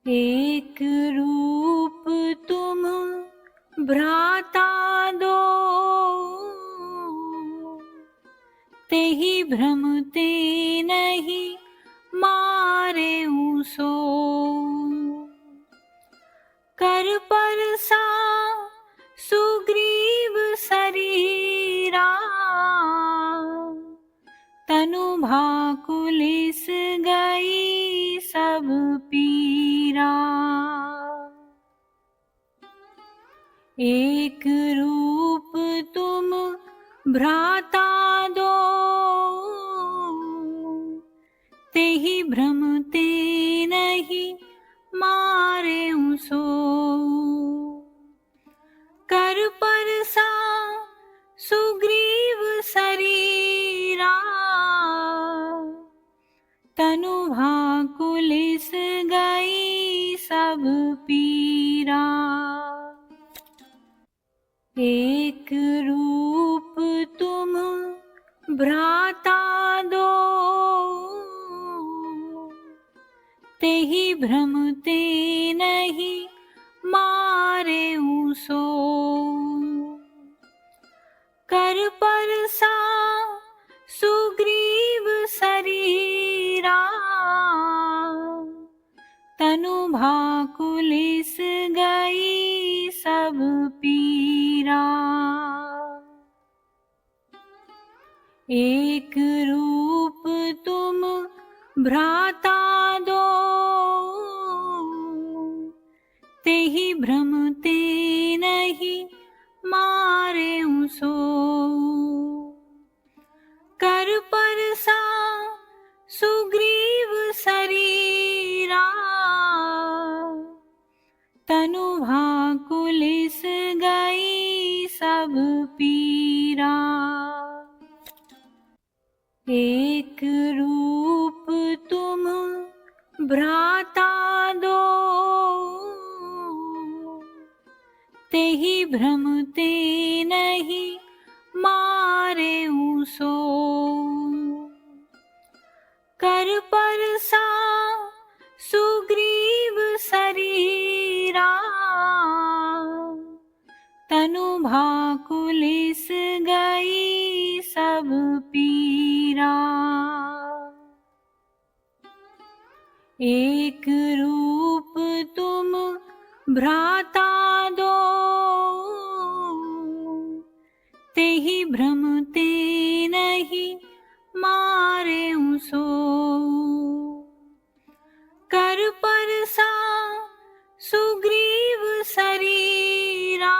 एक रूप तुम भ्राता दो, तेहि भ्रम ते नहीं मारे सो। कर परसा सुग्रीव शरीरा, तनु भाकुलिस गई सब पीरा। एक रूप तुम भ्राता दो, तेहि भ्रम ते नहीं मारे सो। कर परसा सुग्रीव शरीरा, तनु भाकुलिस गई सब पीरा। एक रूप तुम भ्राता दो, तेहि भ्रम ते नहीं मारे सो। कर परसा सुग्रीव शरीरा, तनु भाकुलिस गई सब पीरा। एक रूप तुम भ्राता दो, तेहि भ्रम ते नहीं मारे सो। कर परसा सुग्रीव शरीरा, तनु भाकुलिस गई सब पीरा। एक रूप तुम भ्राता दो, तेहि भ्रम ते नहीं मारे सो। कर परसा सुग्रीव शरीरा, तनु भाकुलिस गई सब पीरा। एक रूप तुम भ्राता दो, तेहि भ्रम ते नहीं मारे सो। कर परसा सुग्रीव शरीरा,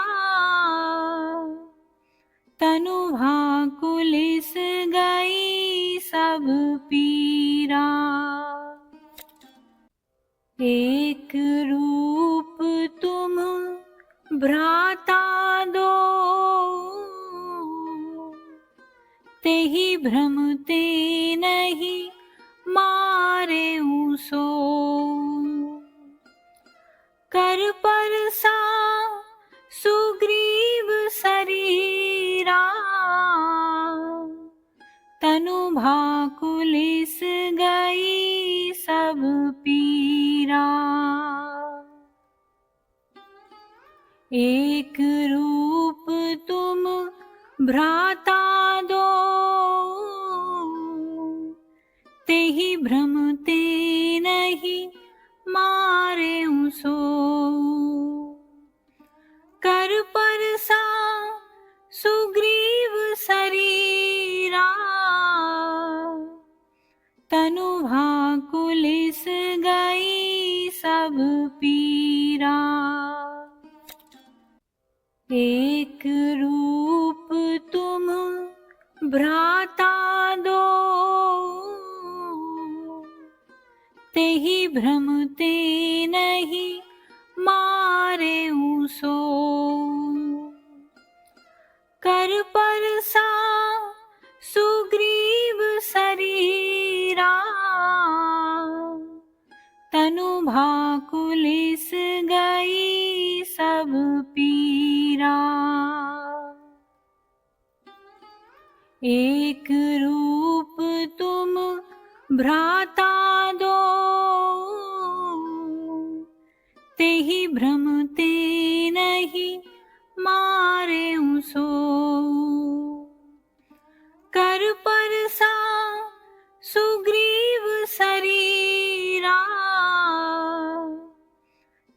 तनु भाकुलिस गई सब पीरा। एक रूप तुम भ्राता दो, तेहि भ्रम ते नहीं मारे सो। कर परसा सुग्रीव शरीरा, तनु भाकुलिस गई सब पीरा। एक रूप तुम भ्राता दो, तेहि भ्रम ते नहीं मारे सो। कर परसा सुग्रीव शरीरा, तनु भाकुलिस गई सब पीरा। एक रूप तुम भ्राता दो, तेहि भ्रम ते नहीं मारे सो। कर परसा सुग्रीव शरीरा, तनु भाकुलिस गई सब पीरा। एक रूप तुम भ्राता दो, तेहि भ्रमते नहीं मारे सो। कर परसा सुग्रीव शरीरा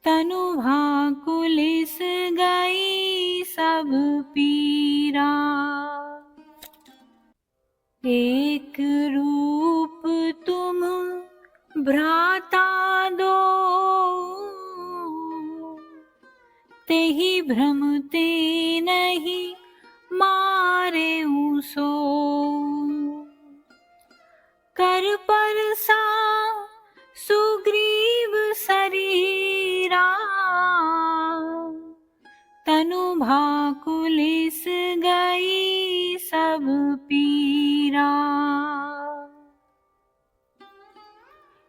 तनु भाकुलिस गई सब पीरा। एक रूप तुम भ्राता दो तेहि भ्रमते नहीं मारे सो। कर परसा सुग्रीव शरीरा तनु भाकुलिस गई सब पीरा।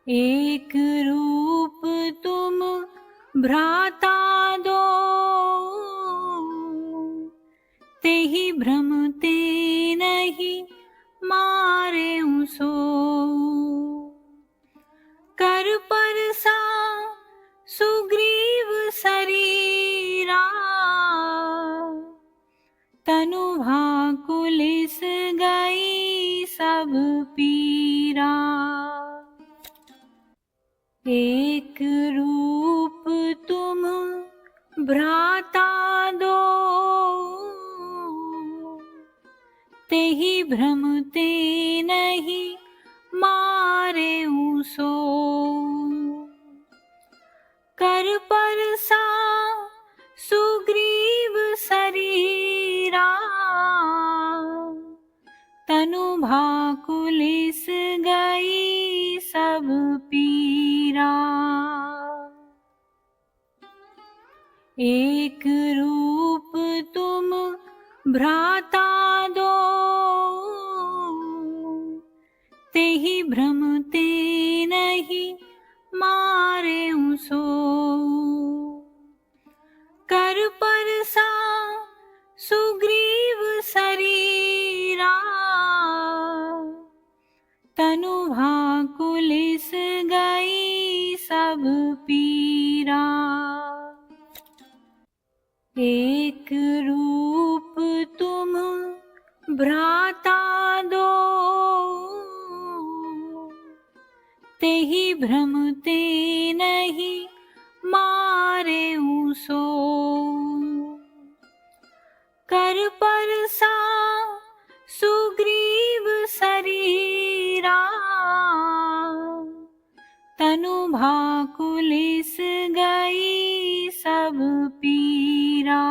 एक रूप तुम भ्राता दो तेहि भ्रमते नहीं मारे सो। कर परसा सुग्रीव शरीरा तनु भाकुलिस गई सब पीरा। एक रूप तुम भ्राता दो तेहि भ्रमते नहीं मारे सो। कर परसा सुग्रीव शरीरा तनु भाकुलिस गई सब पीरा। एक रूप तुम भ्राता दो तेहि भ्रमते नहीं मारे सो। कर परसा सुग्रीव शरीरा तनु भाकुलिस गई सब पीरा। एक रूप तुम भ्राता दो तेहि भ्रमते नहीं मारे सो। कर परसा सुग्रीव शरीरा तनु भाकुलिस गई सब पीरा।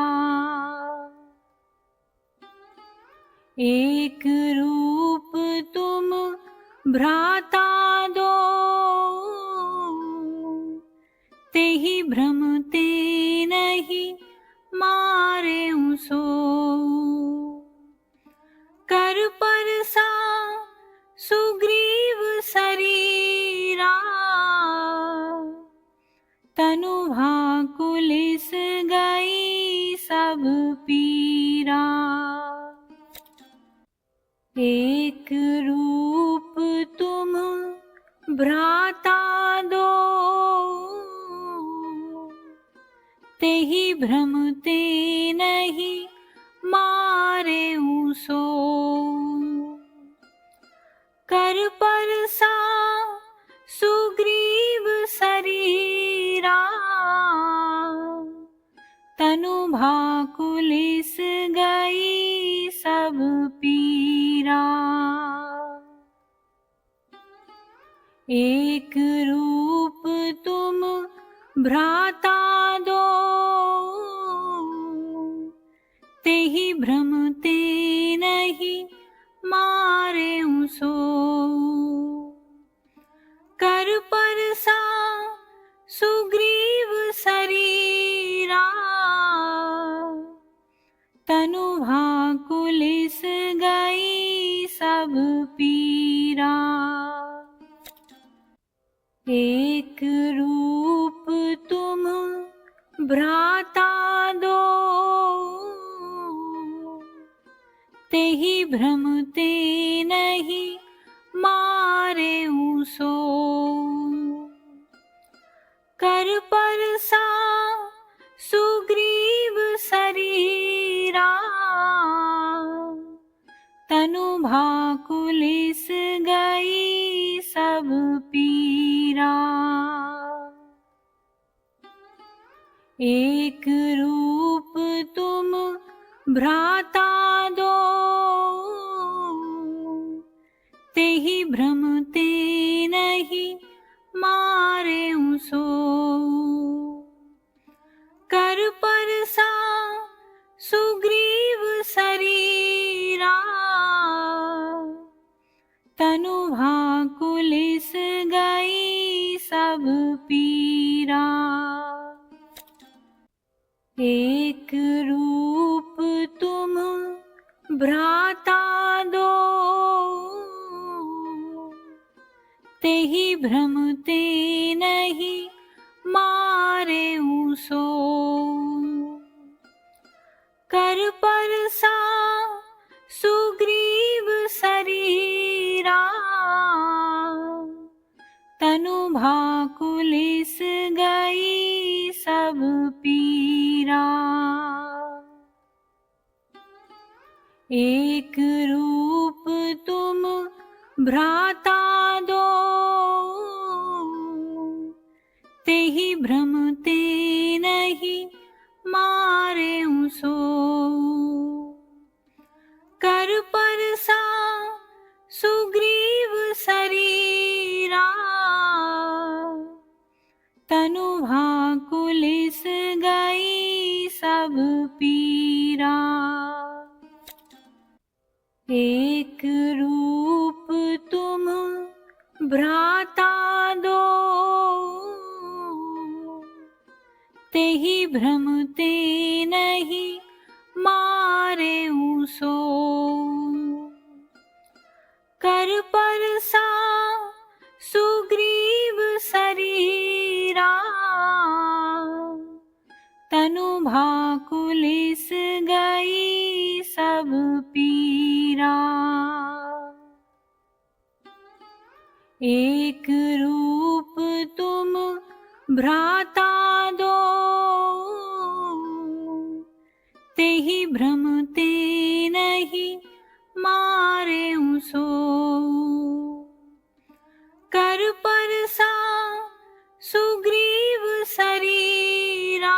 एक रूप तुम भ्राता दो तेहि भ्रमते नहीं मारे सो। कर परसा सुग्रीव शरीरा तनु भाकुलिस गई सब पीरा। एक रूप तुम भ्राता दो तेहि भ्रमते नहीं मारे सो। कर परसा सुग्रीव शरीरा तनु भाकुलिस गई सब पीरा। एक रूप तुम भ्राता दो तेहि भ्रमते नहीं मारे सो। कर परसा सुग्रीव शरीरा तनु भाकुलिस गई सब पीरा। एक रूप तुम भ्राता दो तेहि भ्रमते नहीं मारे सो। कर कर परसा सुग्रीव शरीरा, तनु भाकुलिस गई सब पीरा। एक रूप तुम भ्राता दो, तेहि भ्रम ते नहीं मारे सो। कर परसा सुग्रीव शरीरा, तनु भाकुलिस गई सब पीरा। एक रूप तुम भ्राता दो, तेहि भ्रम ते नहीं मारे सो। कर परसा सुग्रीव शरीरा, तनु भाकुलिस गई सब पीरा। एक रूप तुम भ्राता दो, तेहि भ्रम ते नहीं मारे सो। कर परसा सुग्रीव शरीरा, तनु भाकुलिस गई सब पीरा। एक रूप तुम भ्राता दो, तेहि भ्रम ते नहीं मारे सो। कर परसा सुग्रीव शरीरा, तनु भाकुलिस गई सब पीरा। एक रूप तुम भ्राता दो, तेहि भ्रम ते नहीं मारे सो। कर परसा सुग्रीव शरीरा,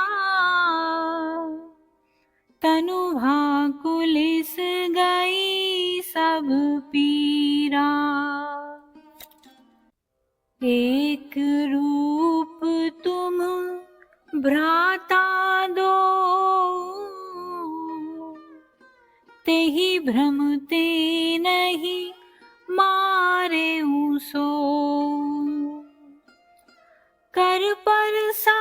तनु भाकुलिस गई सब पीरा। एक रूप तुम भ्राता दो, तेहि भ्रम ते नहीं मारे सो। कर परसा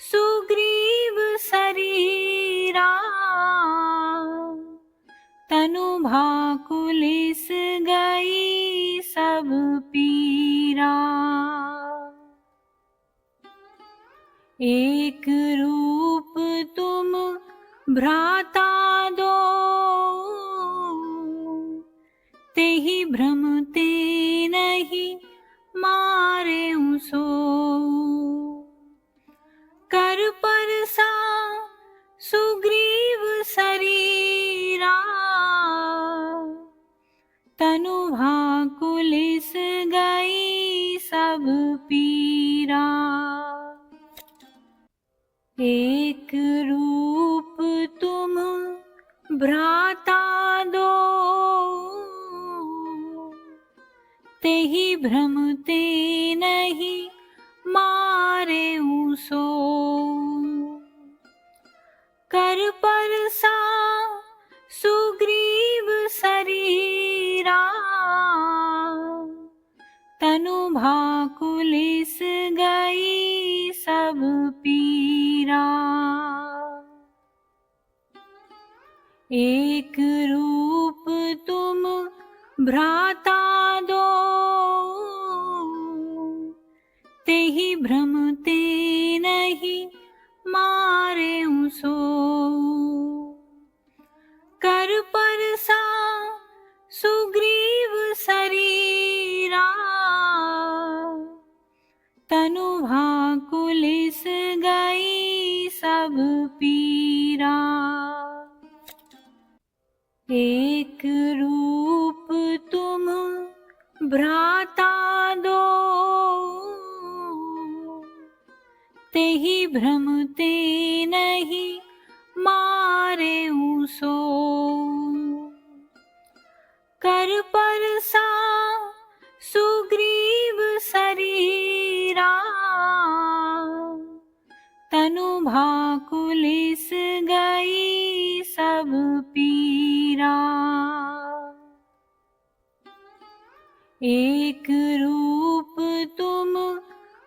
सुग्रीव शरीरा, तनु भाकुलिस गई सब पीरा। एक रूप तुम भ्राता दो, तेहि भ्रम ते नहीं मारे सो। कर परसा सुग्रीव शरीरा, तनु भाकुलिस गई सब पीरा। एक रूप तुम भ्राता दो, तेहि भ्रम ते नहीं मारे सो। कर परसा सुग्रीव शरीरा, तनु भाकुलिस गई सब पीरा। एक रूप तुम भ्राता दो, तेहि भ्रम ते नहीं मारे सो। कर परसा सुग्रीव शरीरा, तनु भाकुलिस पीरा। एक रूप तुम भ्राता दो, तेहि भ्रम ते नहीं मारे सो। कर परसा सुग्रीव शरीरा, तनु भाकुलिस गई सब पीरा। एक रूप तुम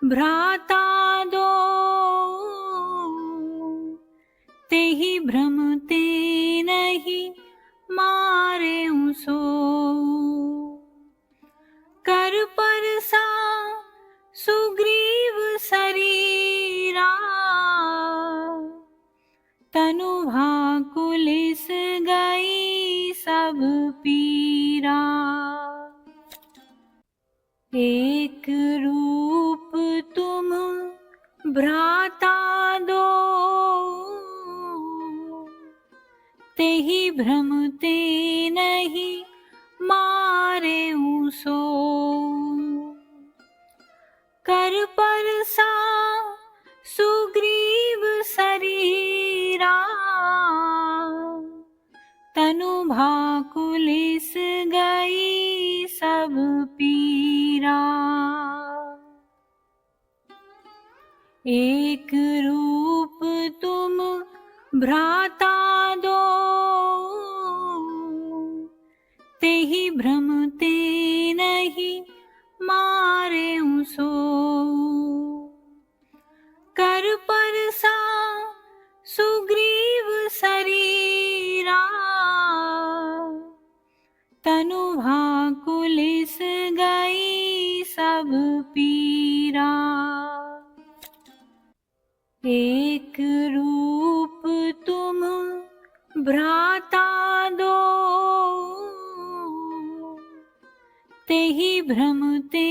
भ्राता दो, तेहि भ्रम ते नहीं मारे सो। कर परसा सुग्रीव शरीरा, तनु भाकुलिस गई सब पीरा। एक रूप तुम भ्राता दो, तेहि भ्रम ते नहीं मारे सो। कर परसा सुग्रीव शरीरा, तनु भाकुलिस गई सब पीरा। एक रूप तुम भ्राता दो, तेहि भ्रम ते नहीं मारे सो। कर परसा सुग्रीव शरीरा, तनु भाकुलिस गई सब पीरा। एक रूप तुम भ्राता दो, तेहि भ्रम ते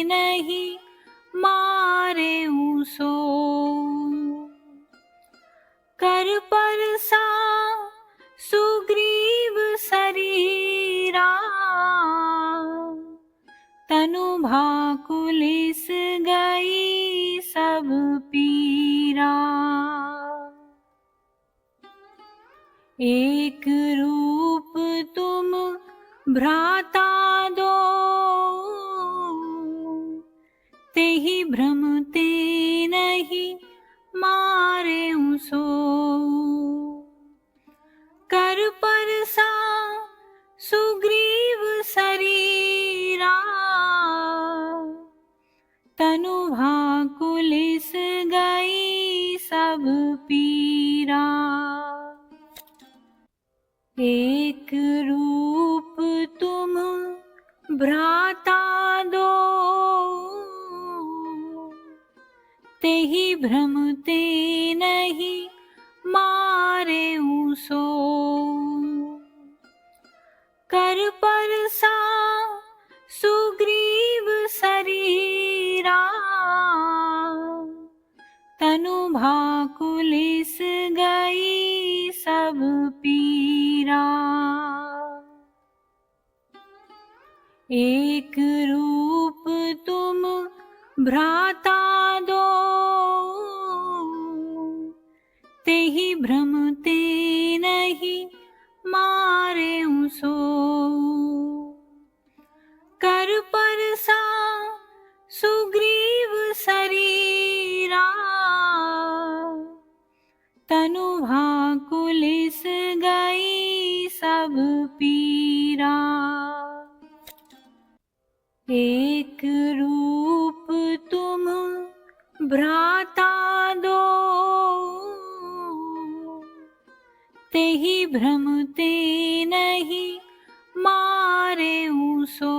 नहीं मारे सो। कर परसा सुग्रीव शरीरा, तनु भाकुलिस गई सब पीरा। एक रूप तुम भ्राता दो, तेहि भ्रम ते नहीं मारे सो। कर परसा सुग्रीव शरीरा, तनु भाकुलिस गई सब पीरा। एक रूप तुम भ्राता दो, तेहि भ्रम ते नहीं मारे सो। कर परसा सुग्रीव शरीरा, तनु भाकुलिस गई सब पीरा। एक रूप तुम भ्राता दो, तेहि भ्रम ते नहीं मारे सो। कर परसा सुग्रीव शरीरा, तनु भाकुलिस गई सब पीरा। एक रूप तुम भ्राता दो, तेहि भ्रम ते नहीं मारे सो।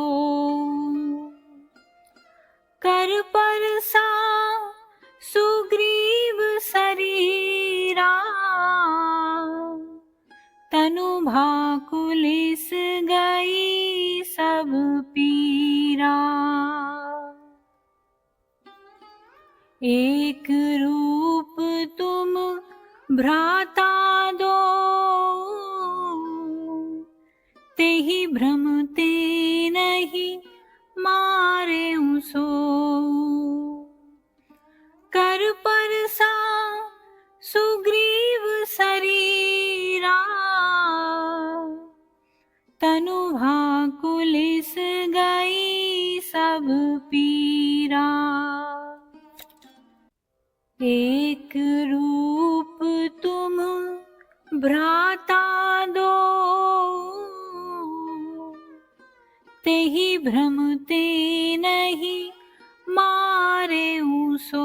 कर परसा सुग्रीव शरीरा, तनु भाकुलिस गई सब पीरा। एक रूप तुम भ्राता दो तेहि भ्रमते नहीं मारे सो कर परसा सुग्रीव शरीरा तनु भाकुलिस गई सब पीरा एक रूप तुम भ्राता दो तेहि भ्रमते नहीं मारे सो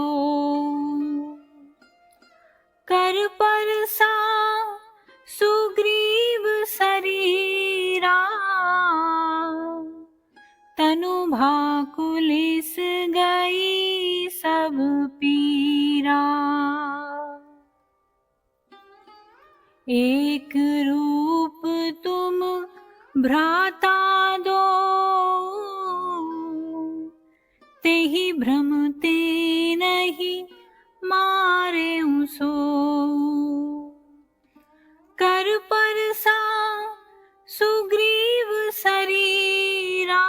कर परसा सुग्रीव शरीरा तनु भाकुलिस गई सब पीरा एक रूप तुम भ्राता दो तेहि भ्रमते नहीं मारे सो कर परसा सुग्रीव शरीरा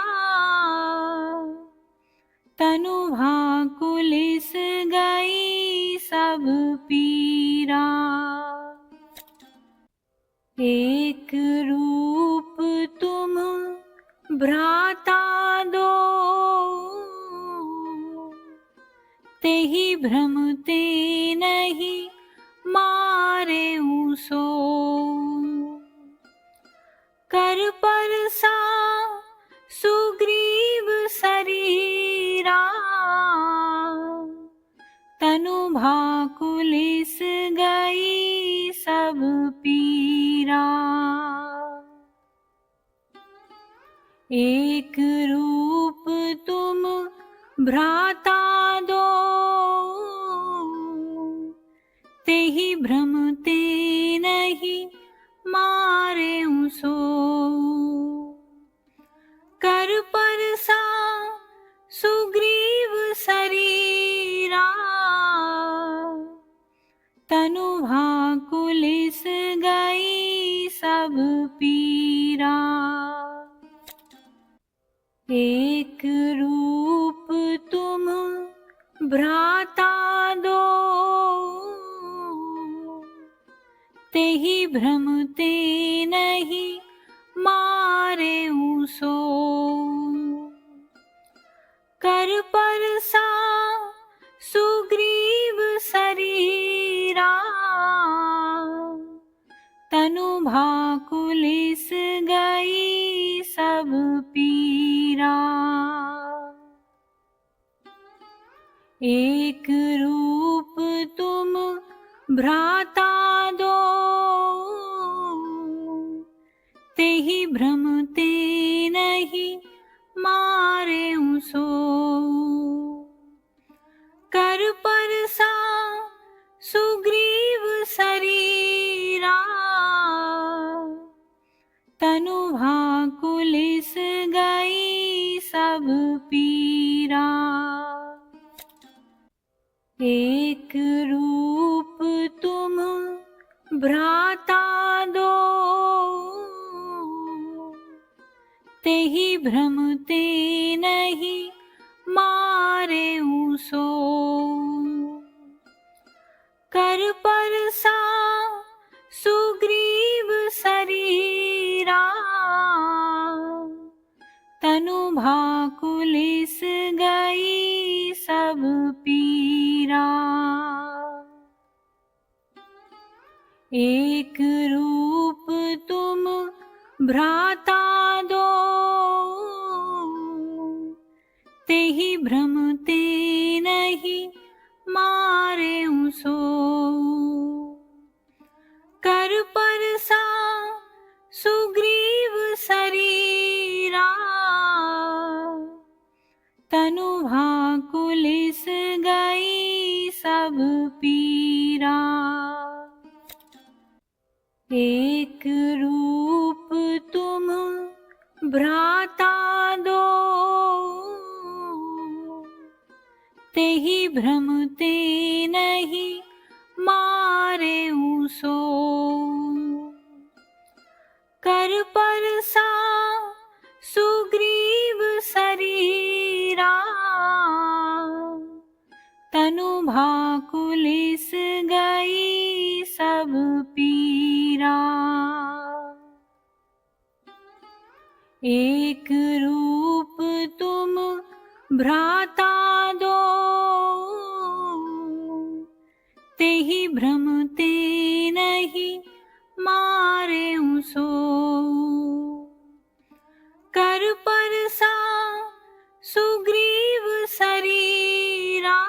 तनु भाकुलिस गई सब पीरा एक रूप तुम भ्राता दो तेहि भ्रमते नहीं मारे सो कर परसा सुग्रीव शरीरा तनु भाकुलिस गई सब पीरा एक रूप तुम भ्राता दो तेहि भ्रमते नहीं मारे सो कर परसा सुग्रीव शरीरा तनु भाकुलिस गई सब पीरा एक रूप तुम भ्राता दो तेहि भ्रमते नहीं मारे सो कर परसा सुग्रीव शरीरा तनु भाकुलिस गई सब पीरा एक रूप तुम भ्राता दो तेहि भ्रमते नहीं मारे सो कर परसा सुग्रीव शरीरा तनु भाकुलिस गई सब पीरा एक रूप तुम भ्राता दो तेहि भ्रमते नहीं मारे सो कर परसा सुग्रीव शरीरा तनु भाकुलिस गई सब पीरा एक रूप तुम भ्राता दो तेहि भ्रमते नहीं मारे सो कर परसा सुग्रीव शरीरा तनु भाकुलिस गई सब पीरा एक रूप तुम भ्राता दो तेहि भ्रमते नहीं मारे भाकुलिस गई सब पीरा। एक रूप तुम भ्राता दो, तेहि भ्रम ते नहीं मारे सो। कर परसा सुग्रीव शरीरा,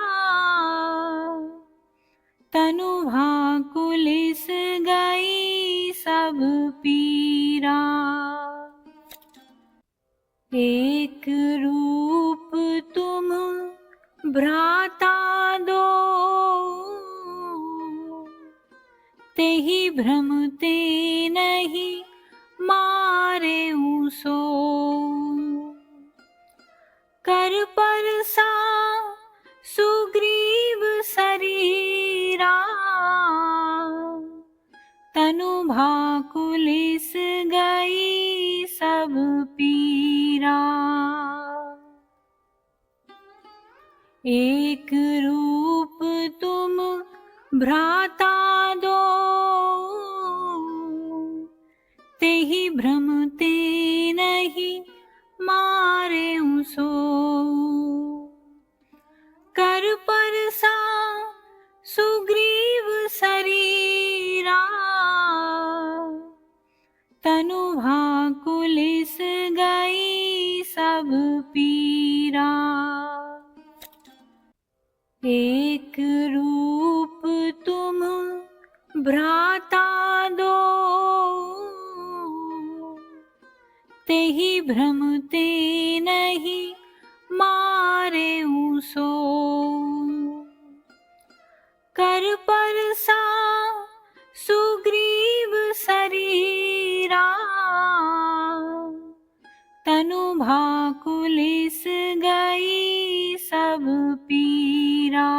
तनु भाकुलिस गई सब पीरा। एक रूप तुम भ्राता दो, तेहि भ्रम ते नहीं मारे सो। कर परसा सुग्रीव शरीरा, तनु भाकुलिस गई सब पीरा। एक रूप तुम भ्राता दो, तेहि भ्रम ते नहीं मारे सो। कर परसा सुग्रीव शरीरा, तनु भाकुलिस गई सब पीरा। एक रूप तुम भ्राता दो, तेहि भ्रम ते नहीं मारे सो। कर परसा सुग्रीव शरीरा, तनु भाकुलिस गई सब पीरा।